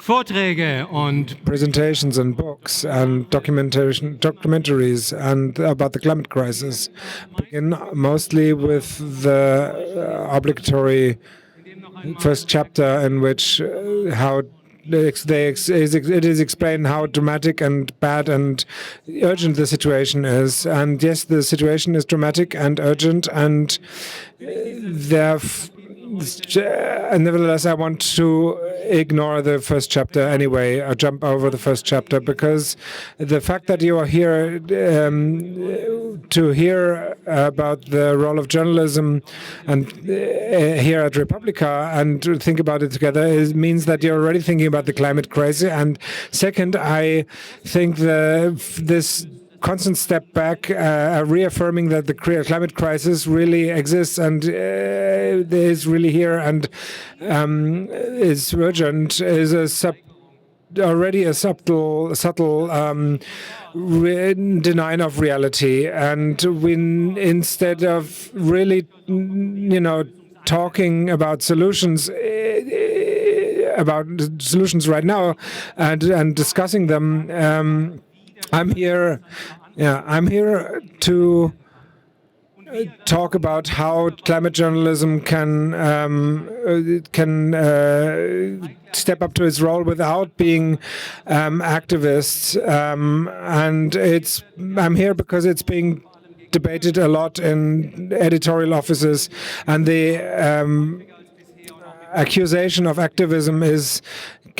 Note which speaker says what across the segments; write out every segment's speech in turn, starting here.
Speaker 1: Vorträge und
Speaker 2: presentations and books and documentaries and about the climate crisis begin mostly with the obligatory first chapter in which how it is explained how dramatic and bad and urgent the situation is. And yes, the situation is dramatic and urgent, and nevertheless, I want to ignore the first chapter anyway, or jump over the first chapter, because the fact that you are here to hear about the role of journalism and here at Republica and to think about it together means that you're already thinking about the climate crisis. And second, I think this constant step back, reaffirming that the climate crisis really exists and is really here and is urgent, is already a subtle denying of reality. And instead of really, talking about solutions right now and discussing them. I'm here to talk about how climate journalism can step up to its role without being activists, and I'm here because it's being debated a lot in editorial offices, and the accusation of activism is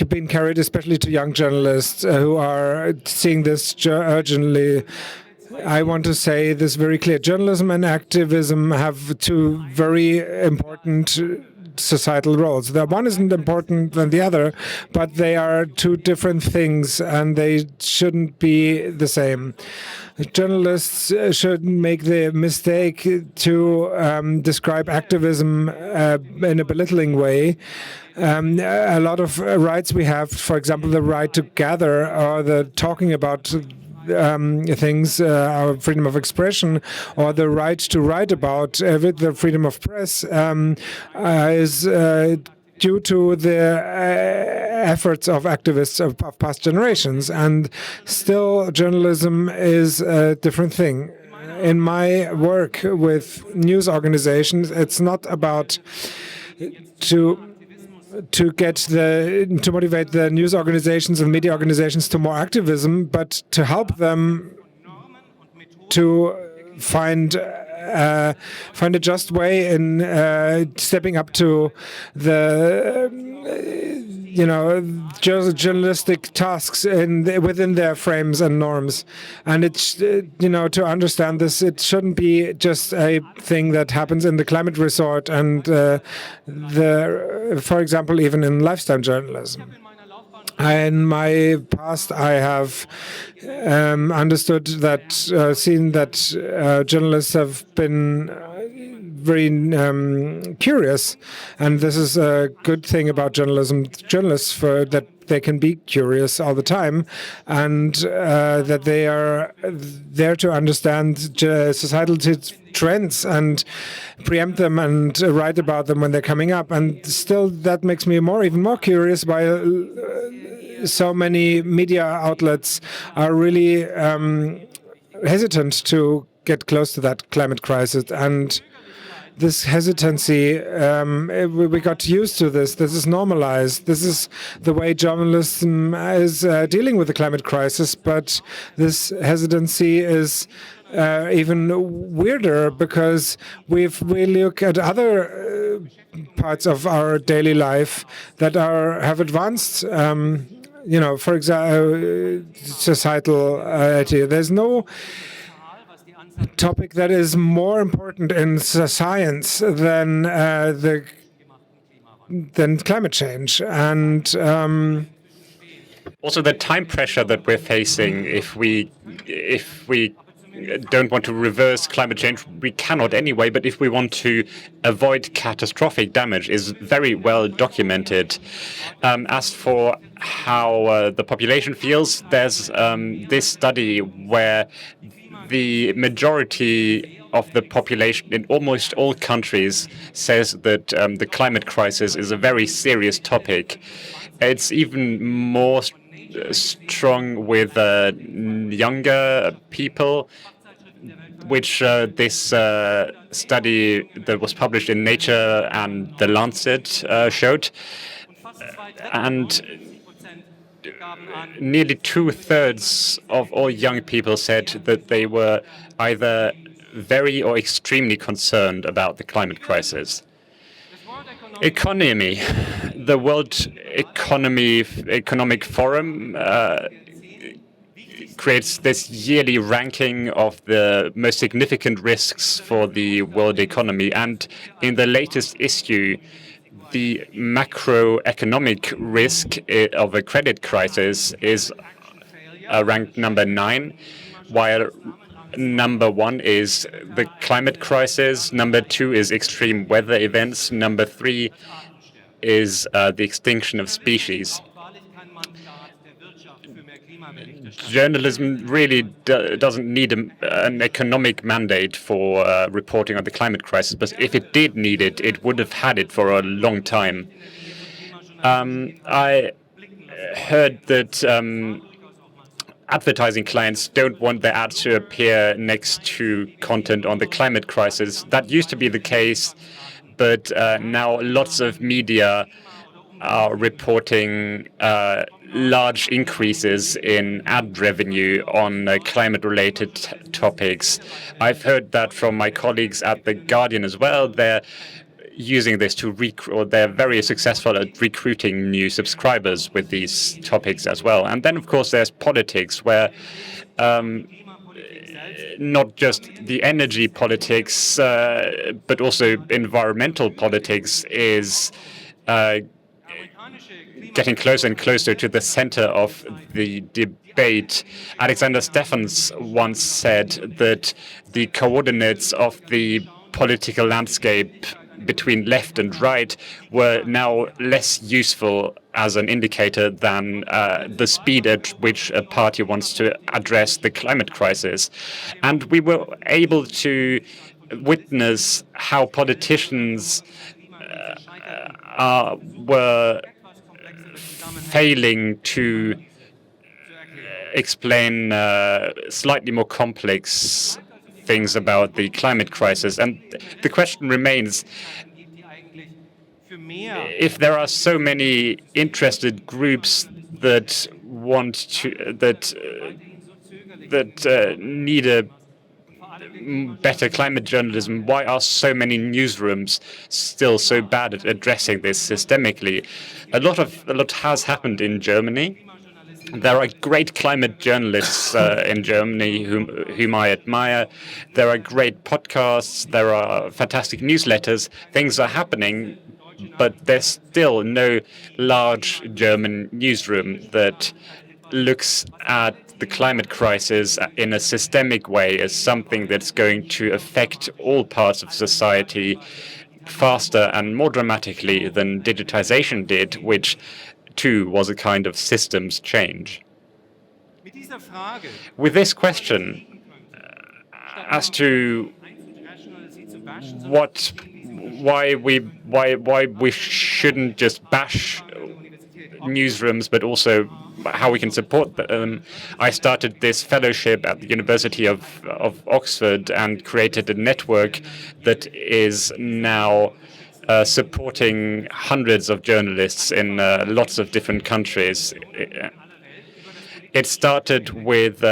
Speaker 2: being carried especially to young journalists who are seeing this urgently. I want to say this very clear. Journalism and activism have two very important societal roles. The one isn't important than the other, but they are two different things and they shouldn't be the same. Journalists shouldn't make the mistake to describe activism in a belittling way. A lot of rights we have, for example, the right to gather or the talking about things, our freedom of expression, or the right to write about the freedom of press is due to the efforts of activists of past generations. And still, journalism is a different thing. In my work with news organizations, it's not about to motivate the news organizations and media organizations to more activism, but to help them to find a just way in stepping up to the journalistic tasks within their frames and norms. And it's to understand this, it shouldn't be just a thing that happens in the climate resort and for example, even in lifestyle journalism. In my past, I have understood that, seen that journalists have been very curious, and this is a good thing about journalism. Journalists, that they can be curious all the time, and that they are there to understand societal trends and preempt them and write about them when they're coming up. And still, that makes me even more curious why so many media outlets are really hesitant to get close to that climate crisis. And this hesitancy, we got used to this. This is normalized. This is the way journalism is dealing with the climate crisis. But this hesitancy is even weirder because we look at other parts of our daily life that have advanced. For example, societal there's no topic that is more important in science than climate change, and
Speaker 3: also the time pressure that we're facing. If we don't want to reverse climate change, we cannot anyway, but if we want to avoid catastrophic damage, is very well documented. As for how the population feels, there's this study where the majority of the population in almost all countries says that the climate crisis is a very serious topic. It's even more strong with younger people, which this study that was published in Nature and The Lancet showed. And nearly 2/3 of all young people said that they were either very or extremely concerned about the climate crisis. Economy. The World Economic Forum creates this yearly ranking of the most significant risks for the world economy. And in the latest issue, the macroeconomic risk of a credit crisis is ranked number 9, while number 1 is the climate crisis, number 2 is extreme weather events, number 3 is the extinction of species. Journalism really doesn't need an economic mandate for reporting on the climate crisis, but if it did need it, it would have had it for a long time. I heard that advertising clients don't want their ads to appear next to content on the climate crisis. That used to be the case, but now lots of media are reporting large increases in ad revenue on climate-related topics. I've heard that from my colleagues at The Guardian as well. They're using this to they're very successful at recruiting new subscribers with these topics as well. And then, of course, there's politics, where not just the energy politics, but also environmental politics is getting closer and closer to the center of the debate. Alexander Steffens once said that the coordinates of the political landscape between left and right were now less useful as an indicator than the speed at which a party wants to address the climate crisis. And we were able to witness how politicians were failing to explain slightly more complex things about the climate crisis. And the question remains, if there are so many interested groups that want to need a better climate journalism, why are so many newsrooms still so bad at addressing this systemically? A lot has happened in Germany. There are great climate journalists in Germany whom I admire. There are great podcasts. There are fantastic newsletters. Things are happening, but there's still no large German newsroom that looks at the climate crisis in a systemic way as something that's going to affect all parts of society faster and more dramatically than digitization did, which too was a kind of systems change. With this question as to why we shouldn't just bash newsrooms, but also how we can support them, I started this fellowship at the University of Oxford and created a network that is now supporting hundreds of journalists in lots of different countries. It started with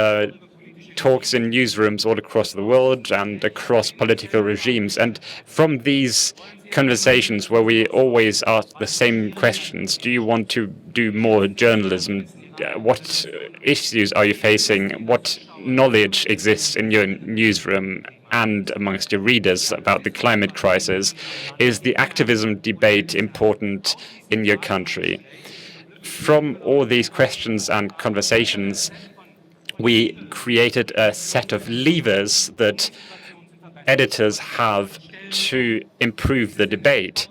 Speaker 3: talks in newsrooms all across the world and across political regimes. And from these conversations where we always ask the same questions, do you want to do more journalism? What issues are you facing? What knowledge exists in your newsroom and amongst your readers about the climate crisis? Is the activism debate important in your country? From all these questions and conversations, we created a set of levers that editors have to improve the debate.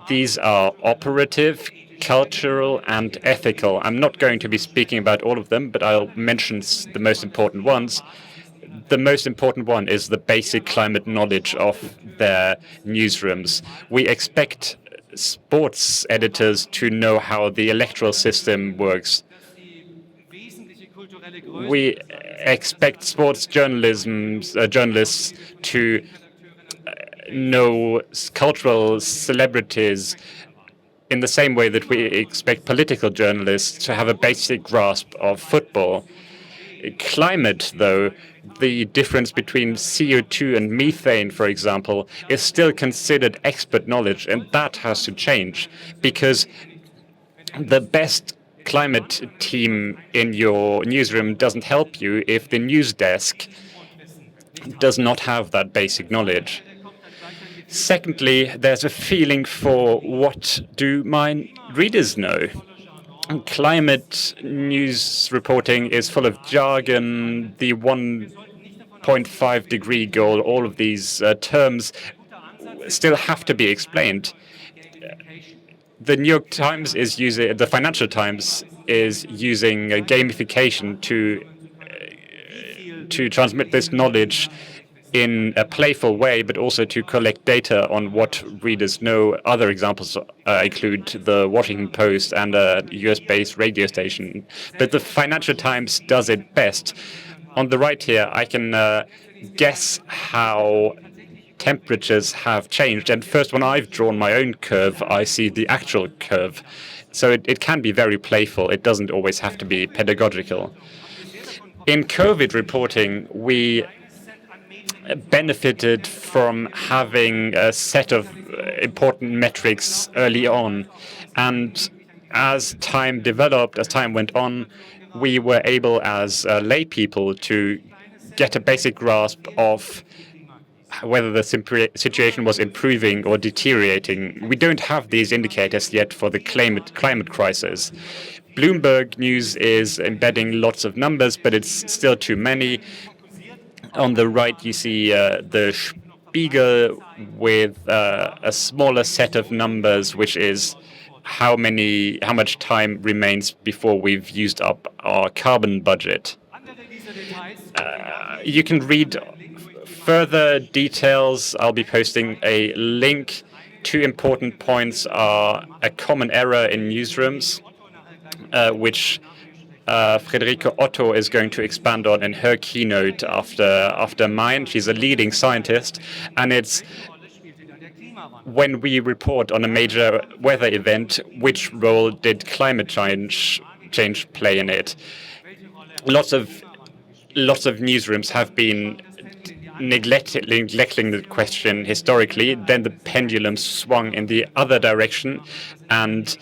Speaker 3: These are operative, cultural, and ethical. I'm not going to be speaking about all of them, but I'll mention the most important ones. the most important one is the basic climate knowledge of their newsrooms. We expect sports editors to know how the electoral system works. We expect sports journalists to know cultural celebrities in the same way that we expect political journalists to have a basic grasp of football. Climate, though, the difference between CO2 and methane, for example, is still considered expert knowledge, and that has to change, because the best climate team in your newsroom doesn't help you if the news desk does not have that basic knowledge. Secondly, there's a feeling for what do my readers know. Climate news reporting is full of jargon, the 1.5 degree goal, all of these terms still have to be explained. The New York Times is using, the Financial Times is using gamification to transmit this knowledge in a playful way, but also to collect data on what readers know. Other examples include the Washington Post and a US-based radio station. But the Financial Times does it best. On the right here, I can guess how temperatures have changed. And first, when I've drawn my own curve, I see the actual curve. So it can be very playful. It doesn't always have to be pedagogical. In COVID reporting, we benefited from having a set of important metrics early on. And as time developed, as time went on, we were able as lay people to get a basic grasp of whether the situation was improving or deteriorating. We don't have these indicators yet for the climate crisis. Bloomberg News is embedding lots of numbers, but it's still too many. On the right, you see the Spiegel with a smaller set of numbers, which is how much time remains before we've used up our carbon budget. You can read further details. I'll be posting a link. Two important points are a common error in newsrooms, which Friederike Otto is going to expand on in her keynote after mine. She's a leading scientist, and it's when we report on a major weather event, which role did climate change play in it? Lots of newsrooms have been neglecting the question historically. Then the pendulum swung in the other direction, and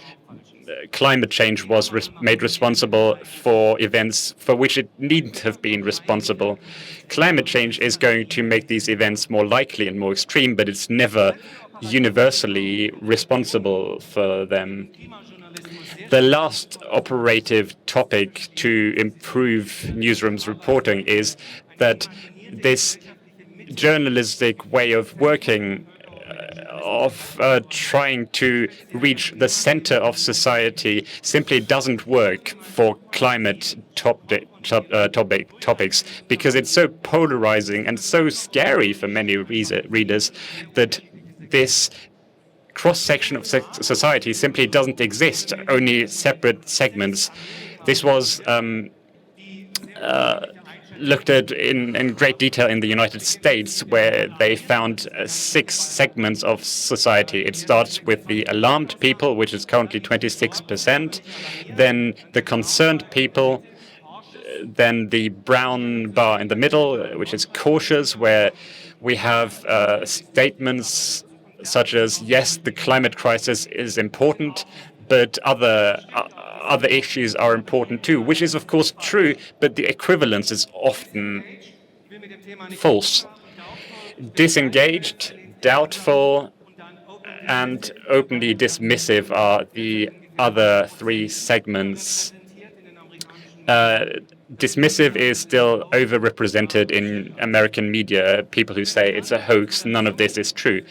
Speaker 3: climate change was made responsible for events for which it needn't have been responsible. Climate change is going to make these events more likely and more extreme, but it's never universally responsible for them. The last operative topic to improve newsrooms reporting is that this journalistic way of working of trying to reach the center of society simply doesn't work for climate topics, because it's so polarizing and so scary for many readers that this cross-section of society simply doesn't exist, only separate segments. This was looked at in great detail in the United States, where they found 6 segments of society. It starts with the alarmed people, which is currently 26%, then the concerned people, then the brown bar in the middle, which is cautious, where we have statements such as, yes, the climate crisis is important, but other issues are important too, which is of course true, but the equivalence is often false. Disengaged, doubtful, and openly dismissive are the other 3 segments. Dismissive is still overrepresented in American media, people who say it's a hoax, none of this is true.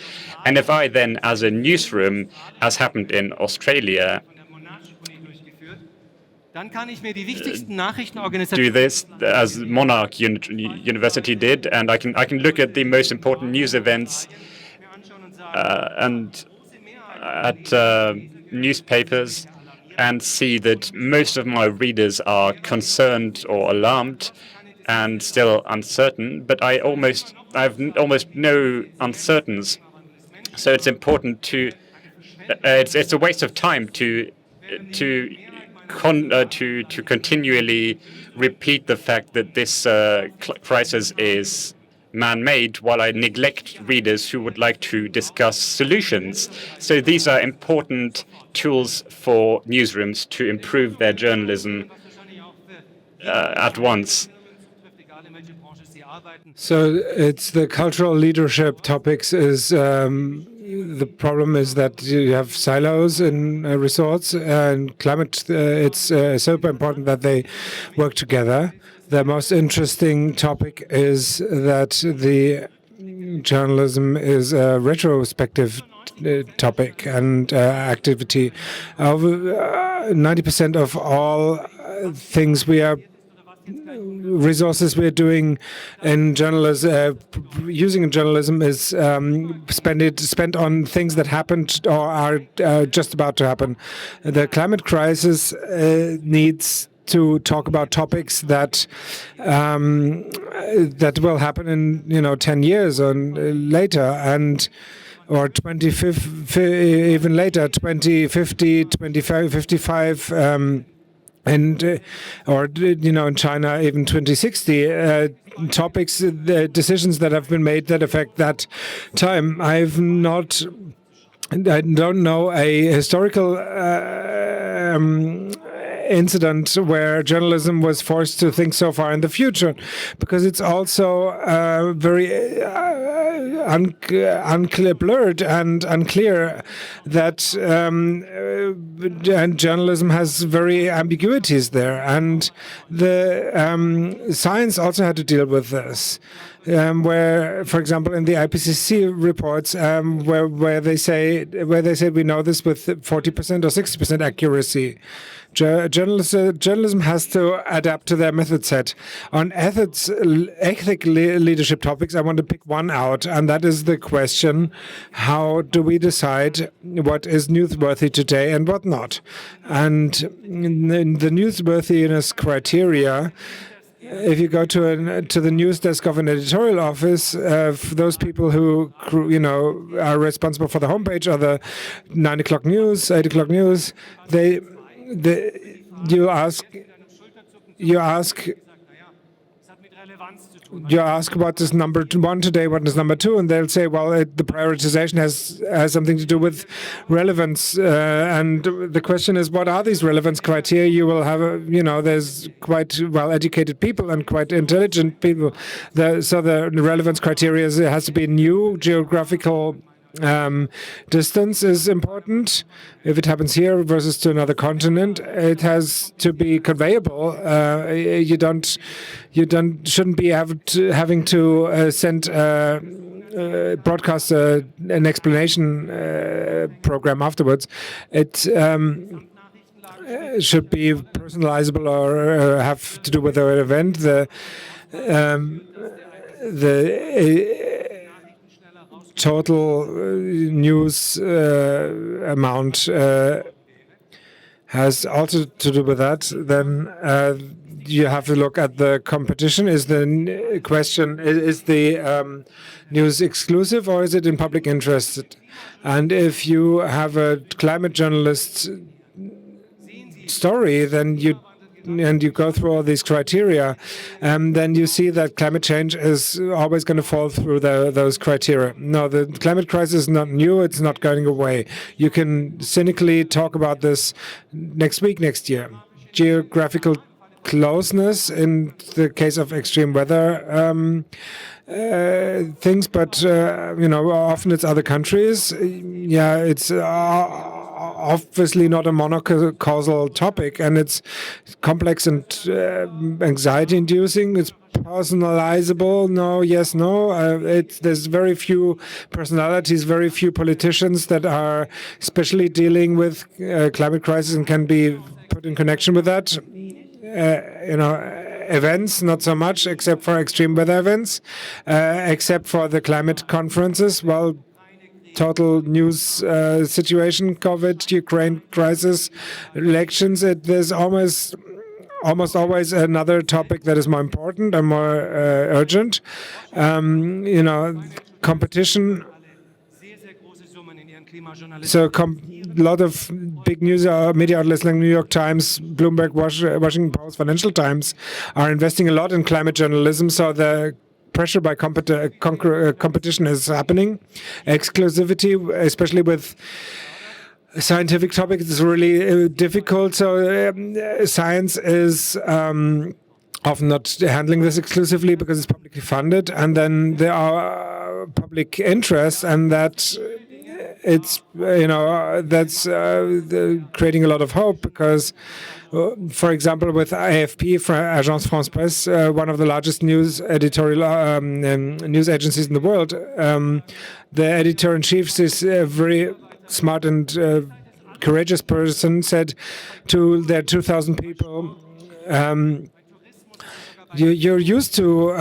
Speaker 3: And if I then, as a newsroom, as happened in Australia, do this as Monarch University did, and I can look at the most important news events and at newspapers and see that most of my readers are concerned or alarmed and still uncertain, but I have almost no uncertains. So it's important to it's a waste of time to continually repeat the fact that this crisis is man-made, while I neglect readers who would like to discuss solutions. So these are important tools for newsrooms to improve their journalism at once.
Speaker 2: So it's the cultural leadership topics is the problem is that you have silos in resorts, and climate, it's super important that they work together. The most interesting topic is that the journalism is a retrospective topic and activity. 90% of all things resources we are doing in journalism, using in journalism, is spent on things that happened or are just about to happen. The climate crisis needs to talk about topics that will happen in 10 years or later, and or 25, even later, 2050, 2055. And or in China even 2060 topics, the decisions that have been made that affect that time. I don't know a historical incident where journalism was forced to think so far in the future, because it's also very blurred and unclear that and journalism has very ambiguities there, and the science also had to deal with this. Where, for example, in the IPCC reports, where they say we know this with 40% or 60% accuracy. Journalism has to adapt to their method set. On ethic leadership topics, I want to pick one out, and that is the question: how do we decide what is newsworthy today and what not? And the newsworthiness criteria, if you go to the news desk of an editorial office, those people who are responsible for the homepage or the 9 o'clock news, 8 o'clock news, you ask what is number one today, what is number two, and they'll say, well, the prioritization has something to do with relevance. And the question is, what are these relevance criteria? You will have, there's quite well-educated people and quite intelligent people. So the relevance criteria has to be new geographical distance is important. If it happens here versus to another continent, it has to be conveyable. Shouldn't be having to send broadcast an explanation program afterwards. It should be personalizable or have to do with the event. The total news amount has also to do with that. Then you have to look at the competition. Is the question, is the news exclusive or is it in public interest? And if you have a climate journalist story, then you go through all these criteria, then you see that climate change is always going to fall through those criteria. No, the climate crisis is not new. It's not going away. You can cynically talk about this next week, next year. Geographical closeness in the case of extreme weather things, but often it's other countries. Yeah, it's obviously not a monocausal topic, and it's complex and anxiety-inducing. It's personalizable. No, yes, no. There's very few personalities, very few politicians that are especially dealing with climate crisis and can be put put in connection with that. Events, not so much, except for extreme weather events, except for the climate conferences. Well, total news situation, COVID, Ukraine crisis, elections. There's almost always another topic that is more important and more urgent. Competition. So a lot of big news media outlets like New York Times, Bloomberg, Washington Post, Financial Times are investing a lot in climate journalism. So the pressure by competition is happening. Exclusivity, especially with scientific topics, is really difficult. So science is often not handling this exclusively because it's publicly funded, and then there are public interests, and that it's that's creating a lot of hope because, for example, with AFP, Agence France Presse, one of the largest news editorial news agencies in the world, the editor-in-chief is a very smart and courageous person, said to their 2,000 people, you're used to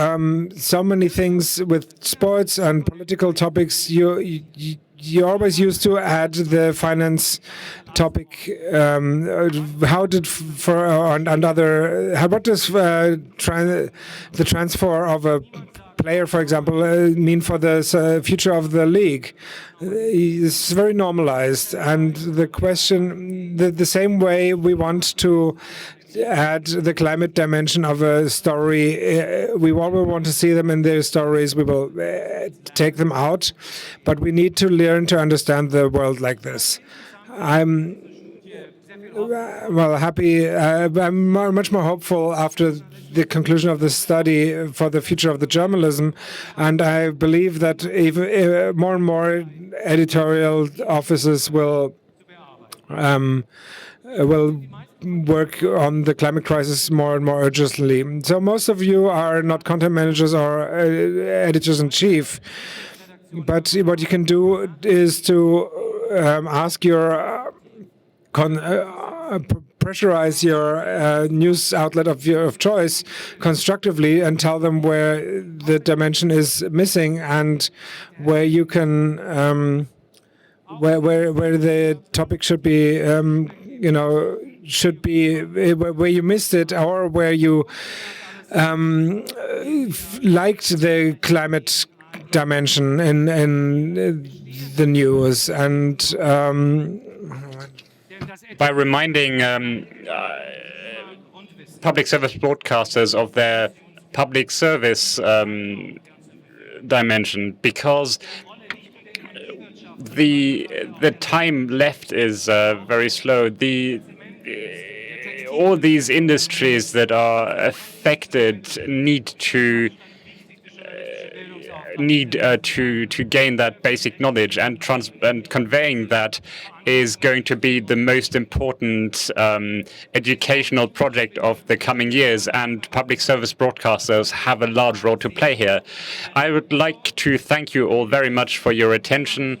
Speaker 2: so many things with sports and political topics. You're always used to add the finance topic. How did what does the transfer of a player, for example, mean for the future of the league? It's very normalized, and the question, the same way we want to add the climate dimension of a story, we all will want to see them in their stories. We will take them out, but we need to learn to understand the world like this. I'm happy. I'm much more hopeful after the conclusion of the study for the future of the journalism, and I believe that even more and more editorial offices will work on the climate crisis more and more urgently. So most of you are not content managers or editors-in-chief, but what you can do is to ask your pressurize your news outlet of choice constructively and tell them where the dimension is missing and where you can where the topic should be should be where you missed it or where you liked the climate dimension in the news, and
Speaker 3: by reminding public service broadcasters of their public service dimension, because the time left is very slow. All these industries that are affected need to gain that basic knowledge, and conveying that is going to be the most important educational project of the coming years, and public service broadcasters have a large role to play here. I would like to thank you all very much for your attention.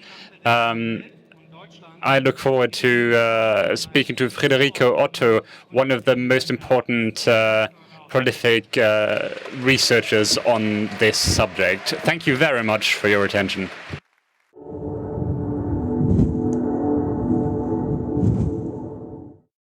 Speaker 3: I look forward to speaking to Federico Otto, one of the most important prolific researchers on this subject. Thank you very much for your attention.